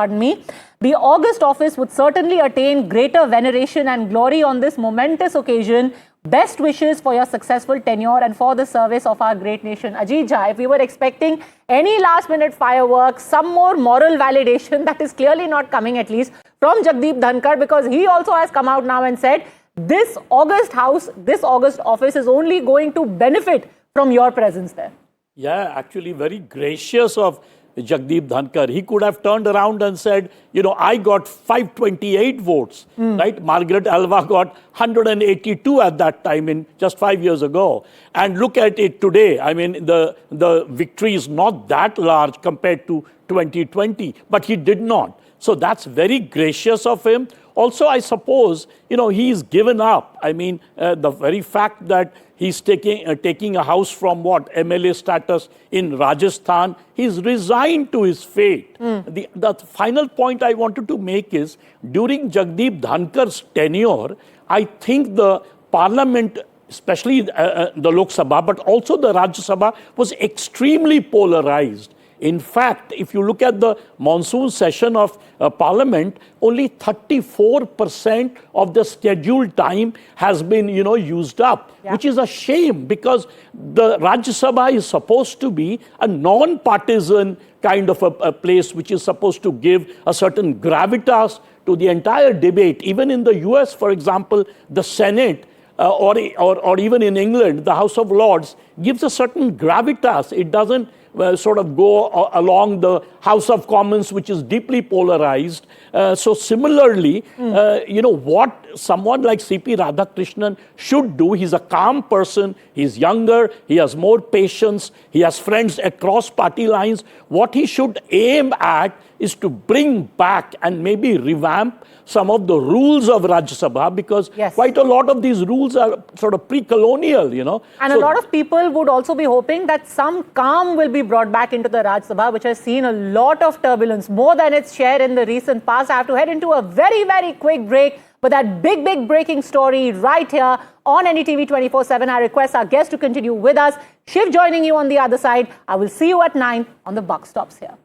the august office would certainly attain greater veneration and glory on this momentous occasion. Best wishes for your successful tenure and for the service of our great nation. Ajit Jha, if we were expecting any last-minute fireworks, some more moral validation, that is clearly not coming, at least from Jagdeep Dhankhar, because he also has come out now and said, this August office is only going to benefit from your presence there. Yeah, actually very gracious of Jagdeep Dhankhar. He could have turned around and said, I got 528 votes, right? Margaret Alva got 182 at that time, in just 5 years ago. And look at it today. I mean, the victory is not that large compared to 2020, but he did not. So that's very gracious of him. Also, I suppose, he's given up. I mean, the very fact that he's taking a house from MLA status in Rajasthan, he's resigned to his fate. The final point I wanted to make is, during Jagdeep Dhankhar's tenure, I think the parliament, especially the Lok Sabha, but also the Rajya Sabha, was extremely polarized. In fact, if you look at the monsoon session of Parliament, only 34% of the scheduled time has been, used up, which is a shame, because the Rajya Sabha is supposed to be a non-partisan kind of a place which is supposed to give a certain gravitas to the entire debate. Even in the US, for example, the Senate or even in England, the House of Lords gives a certain gravitas. It doesn't sort of go along the House of Commons, which is deeply polarized. So similarly, what someone like CP Radhakrishnan should do, he's a calm person, he's younger, he has more patience, he has friends across party lines. What he should aim at is to bring back and maybe revamp some of the rules of Rajya Sabha, because quite a lot of these rules are sort of pre-colonial, And a lot of people would also be hoping that some calm will be brought back into the Rajya Sabha, which has seen a lot of turbulence, more than its share in the recent past. I have to head into a very, very quick break. But that big, big breaking story right here on NDTV 24/7. I request our guests to continue with us. Shiv joining you on the other side. I will see you at 9 on the Buck Stops here.